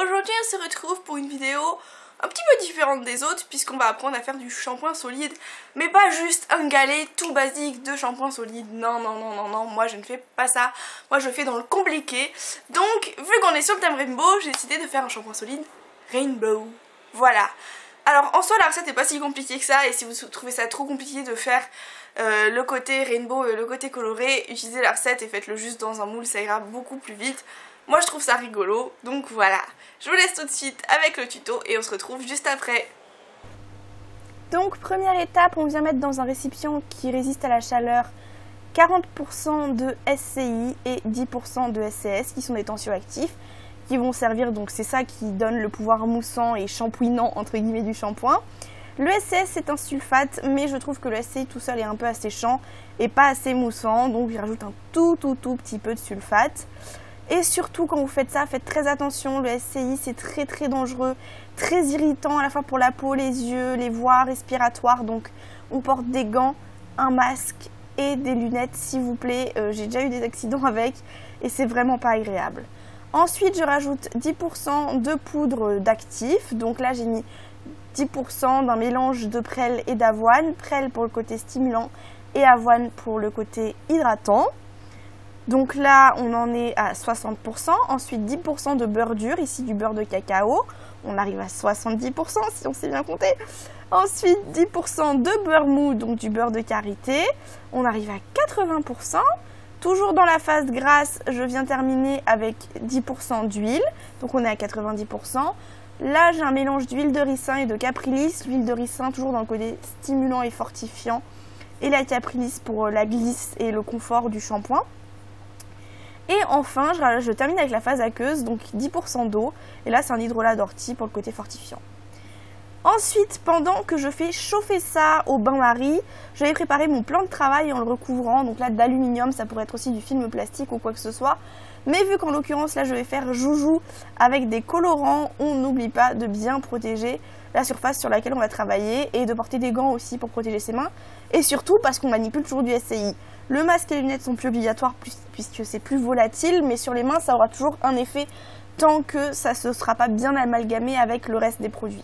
Aujourd'hui on se retrouve pour une vidéo un petit peu différente des autres puisqu'on va apprendre à faire du shampoing solide, mais pas juste un galet tout basique de shampoing solide. Non, moi je ne fais pas ça, moi je fais dans le compliqué. Donc vu qu'on est sur le thème rainbow, j'ai décidé de faire un shampoing solide rainbow. Voilà. Alors en soi la recette n'est pas si compliquée que ça, et si vous trouvez ça trop compliqué de faire le côté rainbow et le côté coloré, utilisez la recette et faites-le juste dans un moule, ça ira beaucoup plus vite. Moi je trouve ça rigolo, donc voilà. Je vous laisse tout de suite avec le tuto et on se retrouve juste après. Donc première étape, on vient mettre dans un récipient qui résiste à la chaleur 40% de SCI et 10% de SCS qui sont des tensioactifs qui vont servir, donc c'est ça qui donne le pouvoir moussant et shampouinant entre guillemets du shampoing. Le SCS c'est un sulfate, mais je trouve que le SCI tout seul est un peu asséchant et pas assez moussant, donc je rajoute un tout petit peu de sulfate. Et surtout quand vous faites ça, faites très attention, le SCI c'est très dangereux, très irritant à la fois pour la peau, les yeux, les voies respiratoires, donc on porte des gants, un masque et des lunettes s'il vous plaît, j'ai déjà eu des accidents avec et c'est vraiment pas agréable. Ensuite je rajoute 10% de poudre d'actif, donc là j'ai mis 10% d'un mélange de prêle et d'avoine, prêle pour le côté stimulant et avoine pour le côté hydratant. Donc là on en est à 60%, ensuite 10% de beurre dur, ici du beurre de cacao, on arrive à 70% si on sait bien compter. Ensuite 10% de beurre mou, donc du beurre de karité, on arrive à 80%. Toujours dans la phase grasse, je viens terminer avec 10% d'huile, donc on est à 90%. Là j'ai un mélange d'huile de ricin et de caprilis, l'huile de ricin toujours dans le côté stimulant et fortifiant, et la caprilis pour la glisse et le confort du shampoing. Et enfin, je termine avec la phase aqueuse, donc 10% d'eau. Et là, c'est un hydrolat d'ortie pour le côté fortifiant. Ensuite, pendant que je fais chauffer ça au bain-marie, je vais préparer mon plan de travail en le recouvrant. Donc là, d'aluminium, ça pourrait être aussi du film plastique ou quoi que ce soit. Mais vu qu'en l'occurrence, là, je vais faire joujou avec des colorants, on n'oublie pas de bien protéger la surface sur laquelle on va travailler et de porter des gants aussi pour protéger ses mains. Et surtout parce qu'on manipule toujours du SCI. Le masque et les lunettes sont plus obligatoires puisque c'est plus volatile, mais sur les mains ça aura toujours un effet tant que ça ne sera pas bien amalgamé avec le reste des produits.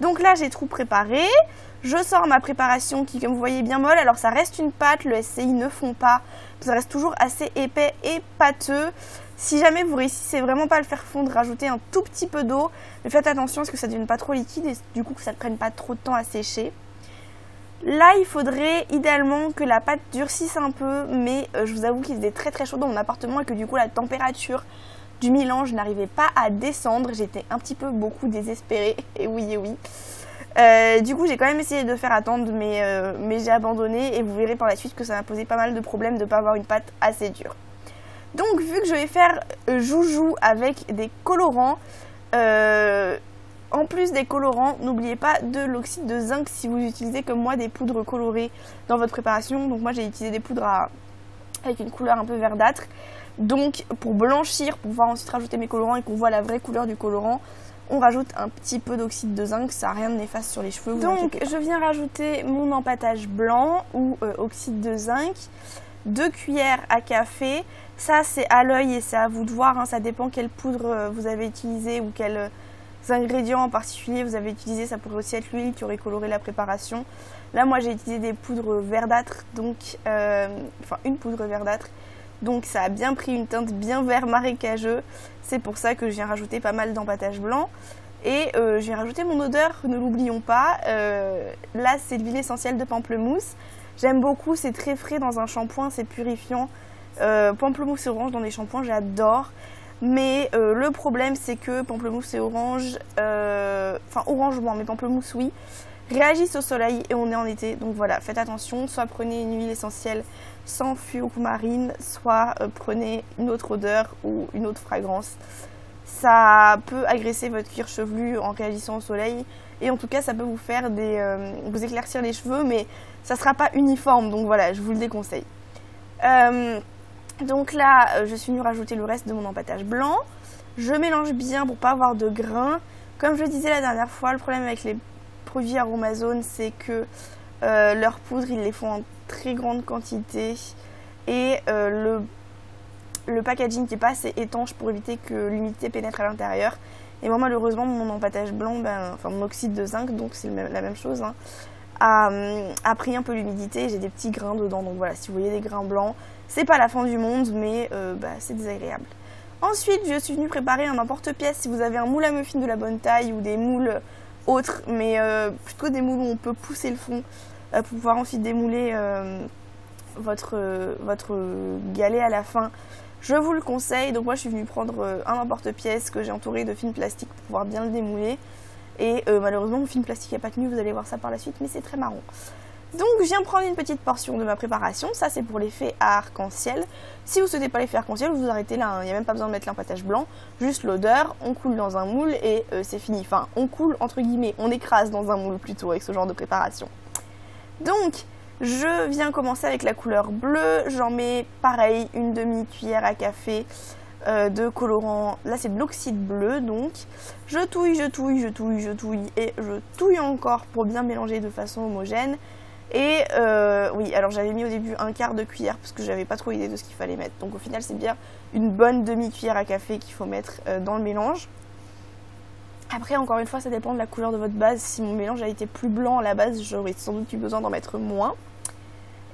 Donc là j'ai tout préparé, je sors ma préparation qui comme vous voyez est bien molle, alors ça reste une pâte, le SCI ne fond pas, ça reste toujours assez épais et pâteux. Si jamais vous réussissez vraiment pas à le faire fondre, rajoutez un tout petit peu d'eau, mais faites attention à ce que ça ne devienne pas trop liquide et du coup que ça ne prenne pas trop de temps à sécher. Là, il faudrait idéalement que la pâte durcisse un peu, mais je vous avoue qu'il faisait très chaud dans mon appartement et que du coup la température du mélange n'arrivait pas à descendre. J'étais un petit peu beaucoup désespérée, et oui. Du coup, j'ai quand même essayé de faire attendre, mais j'ai abandonné et vous verrez par la suite que ça m'a posé pas mal de problèmes de ne pas avoir une pâte assez dure. Donc, vu que je vais faire joujou avec des colorants, en plus des colorants, n'oubliez pas de l'oxyde de zinc si vous utilisez comme moi des poudres colorées dans votre préparation. Donc moi j'ai utilisé des poudres avec une couleur un peu verdâtre. Donc pour blanchir, pour pouvoir ensuite rajouter mes colorants et qu'on voit la vraie couleur du colorant, on rajoute un petit peu d'oxyde de zinc, ça n'a rien de néfaste sur les cheveux. Donc je viens rajouter mon empâtage blanc ou oxyde de zinc, 2 cuillères à café. Ça c'est à l'œil et c'est à vous de voir, hein, ça dépend quelle poudre vous avez utilisé ou quelle ingrédients en particulier vous avez utilisé, ça pourrait aussi être l'huile qui aurait coloré la préparation. Là moi j'ai utilisé des poudres verdâtres, donc enfin une poudre verdâtre, donc ça a bien pris une teinte bien vert marécageux, c'est pour ça que je viens rajouter pas mal d'empâtage blanc. Et je viens rajouter mon odeur, ne l'oublions pas, là c'est l'huile essentielle de pamplemousse, j'aime beaucoup, c'est très frais dans un shampoing, c'est purifiant, pamplemousse et orange dans des shampoings j'adore. Mais le problème c'est que pamplemousse et orange, enfin orange moins mais pamplemousse oui, réagissent au soleil et on est en été. Donc voilà, faites attention, soit prenez une huile essentielle sans fuourmarine, soit prenez une autre odeur ou une autre fragrance. Ça peut agresser votre cuir chevelu en réagissant au soleil et en tout cas ça peut vous faire vous éclaircir les cheveux, mais ça ne sera pas uniforme, donc voilà, je vous le déconseille. Donc là, je suis venue rajouter le reste de mon empâtage blanc. Je mélange bien pour pas avoir de grains. Comme je le disais la dernière fois, le problème avec les produits Aromazone, c'est que leurs poudres, ils les font en très grande quantité. Et le packaging qui est pas assez étanche pour éviter que l'humidité pénètre à l'intérieur. Et moi malheureusement mon empâtage blanc, enfin mon oxyde de zinc, donc c'est la même chose, hein, a pris un peu l'humidité et j'ai des petits grains dedans. Donc voilà, si vous voyez des grains blancs, c'est pas la fin du monde, mais c'est désagréable. Ensuite, je suis venue préparer un emporte-pièce. Si vous avez un moule à muffins de la bonne taille ou des moules autres, mais plutôt des moules où on peut pousser le fond pour pouvoir ensuite démouler votre galet à la fin, je vous le conseille. Donc moi je suis venue prendre un emporte-pièce que j'ai entouré de film plastique pour pouvoir bien le démouler. Et malheureusement mon film plastique n'a pas tenu, vous allez voir ça par la suite, mais c'est très marrant. Donc je viens prendre une petite portion de ma préparation, ça c'est pour l'effet arc-en-ciel. Si vous ne souhaitez pas l'effet arc-en-ciel, vous arrêtez là, hein. Il n'y a même pas besoin de mettre l'empâtage blanc, juste l'odeur, on coule dans un moule et c'est fini. Enfin on coule entre guillemets, on écrase dans un moule plutôt avec ce genre de préparation. Donc je viens commencer avec la couleur bleue, j'en mets pareil une demi-cuillère à café de colorant, là c'est de l'oxyde bleu, donc je touille, je touille, je touille, je touille et je touille encore pour bien mélanger de façon homogène. Et oui, alors j'avais mis au début un quart de cuillère parce que j'avais pas trop idée de ce qu'il fallait mettre, donc au final c'est bien une bonne demi-cuillère à café qu'il faut mettre dans le mélange. Après encore une fois ça dépend de la couleur de votre base, si mon mélange a été plus blanc à la base j'aurais sans doute eu besoin d'en mettre moins.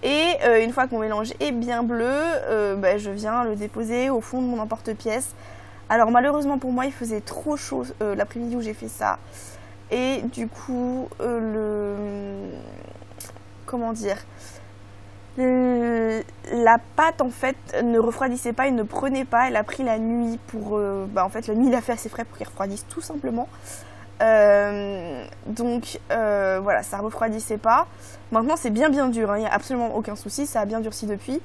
Et une fois que mon mélange est bien bleu, je viens le déposer au fond de mon emporte-pièce. Alors malheureusement pour moi il faisait trop chaud l'après-midi où j'ai fait ça. Et du coup comment dire, la pâte en fait ne refroidissait pas et ne prenait pas. Elle a pris la nuit pour en fait la nuit il a fait assez frais pour qu'il refroidisse tout simplement. Donc voilà, ça refroidissait pas. Maintenant c'est bien dur, hein, il n'y a absolument aucun souci, ça a bien durci depuis.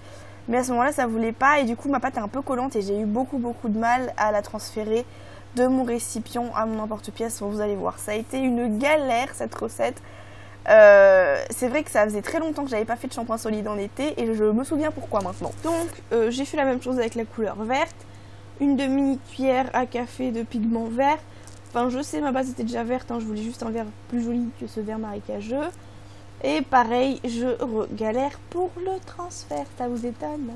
Mais à ce moment là ça voulait pas et du coup ma pâte est un peu collante et j'ai eu beaucoup de mal à la transférer de mon récipient à mon emporte-pièce. Vous allez voir, ça a été une galère cette recette. C'est vrai que ça faisait très longtemps que j'avais pas fait de shampoing solide en été et je me souviens pourquoi maintenant. Donc j'ai fait la même chose avec la couleur verte, une demi-cuillère à café de pigment vert. Enfin je sais ma base était déjà verte, hein, je voulais juste un vert plus joli que ce vert marécageux. Et pareil je galère pour le transfert, ça vous étonne?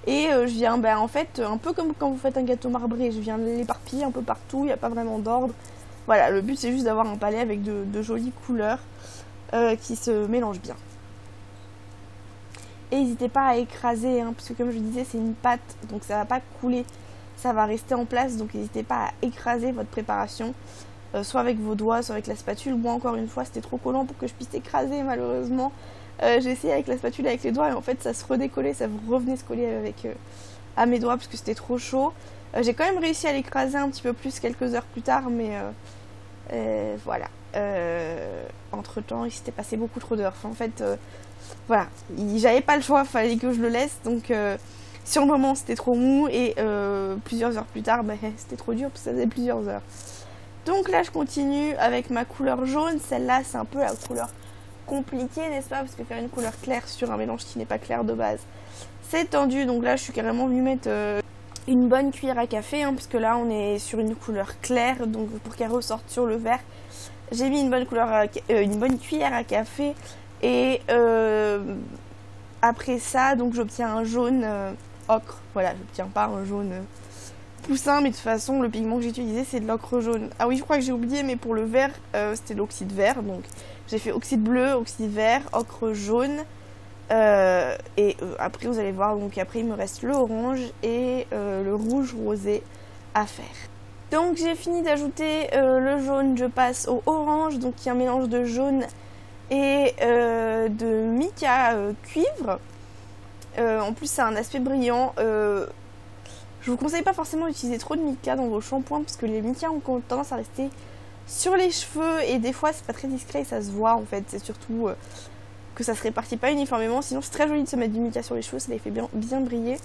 Et je viens en fait un peu comme quand vous faites un gâteau marbré, je viens l'éparpiller un peu partout, il n'y a pas vraiment d'ordre. Voilà, le but c'est juste d'avoir un palais avec de jolies couleurs qui se mélangent bien. Et n'hésitez pas à écraser, hein, parce que comme je disais c'est une pâte, donc ça va pas couler, ça va rester en place, donc n'hésitez pas à écraser votre préparation, soit avec vos doigts, soit avec la spatule. Moi encore une fois c'était trop collant pour que je puisse écraser malheureusement. J'ai essayé avec la spatule et avec les doigts et en fait ça se redécollait, ça revenait se coller avec à mes doigts parce que c'était trop chaud. J'ai quand même réussi à l'écraser un petit peu plus quelques heures plus tard, mais voilà. Entre temps il s'était passé beaucoup trop d'heures. Enfin, en fait voilà, j'avais pas le choix, fallait que je le laisse, donc sur le moment c'était trop mou et plusieurs heures plus tard c'était trop dur parce que ça faisait plusieurs heures. Donc là je continue avec ma couleur jaune, celle-là c'est un peu la couleur compliquée n'est-ce pas, parce que faire une couleur claire sur un mélange qui n'est pas clair de base c'est tendu. Donc là je suis carrément venue mettre une bonne cuillère à café, hein, parce que là on est sur une couleur claire, donc pour qu'elle ressorte sur le verre j'ai mis une bonne cuillère à café. Et après ça donc j'obtiens un jaune ocre, voilà, j'obtiens pas un jaune poussin, mais de toute façon le pigment que j'ai utilisé c'est de l'ocre jaune. Ah oui je crois que j'ai oublié, mais pour le vert c'était l'oxyde vert, donc j'ai fait oxyde bleu, oxyde vert, ocre jaune et après vous allez voir, donc après il me reste le orange et le rouge rosé à faire. Donc j'ai fini d'ajouter le jaune, je passe au orange, donc il y a un mélange de jaune et de mica cuivre. En plus ça a un aspect brillant. Je vous conseille pas forcément d'utiliser trop de mica dans vos shampoings parce que les mica ont tendance à rester sur les cheveux et des fois c'est pas très discret et ça se voit en fait. C'est surtout que ça se répartit pas uniformément, sinon c'est très joli de se mettre du mica sur les cheveux, ça les fait bien briller.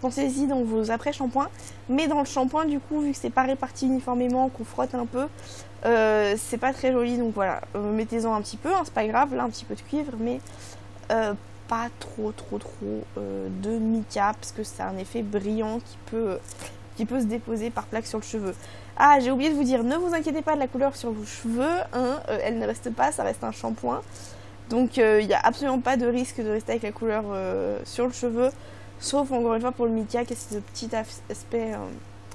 Pensez-y dans vos après-shampoings, mais dans le shampoing du coup vu que c'est pas réparti uniformément, qu'on frotte un peu, c'est pas très joli, donc voilà, mettez-en un petit peu, hein, c'est pas grave, là un petit peu de cuivre, mais pas trop de mica parce que c'est un effet brillant qui peut se déposer par plaque sur le cheveu. Ah, j'ai oublié de vous dire, ne vous inquiétez pas de la couleur sur vos cheveux, hein, elle ne reste pas, ça reste un shampoing, donc il n'y a absolument pas de risque de rester avec la couleur sur le cheveu, Sauf encore une fois pour le mica qui a ce petit aspect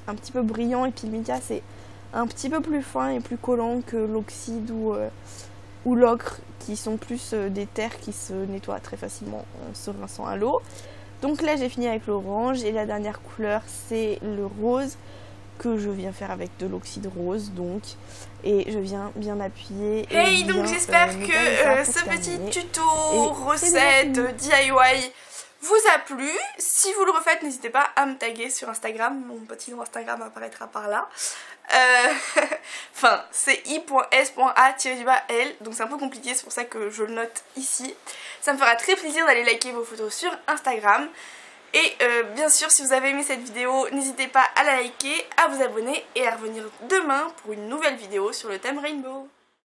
un petit peu brillant, et puis le mica c'est un petit peu plus fin et plus collant que l'oxyde ou l'ocre, qui sont plus des terres qui se nettoient très facilement en se rinçant à l'eau. Donc là j'ai fini avec l'orange, et la dernière couleur c'est le rose que je viens faire avec de l'oxyde rose, donc, et je viens bien appuyer. Hey, donc j'espère que ce petit tuto recette DIY vous a plu. Si vous le refaites, n'hésitez pas à me taguer sur Instagram, mon petit nom Instagram apparaîtra par là. Enfin, c'est i.s.a-l, donc c'est un peu compliqué, c'est pour ça que je le note ici. Ça me fera très plaisir d'aller liker vos photos sur Instagram. Et bien sûr, si vous avez aimé cette vidéo, n'hésitez pas à la liker, à vous abonner et à revenir demain pour une nouvelle vidéo sur le thème Rainbow.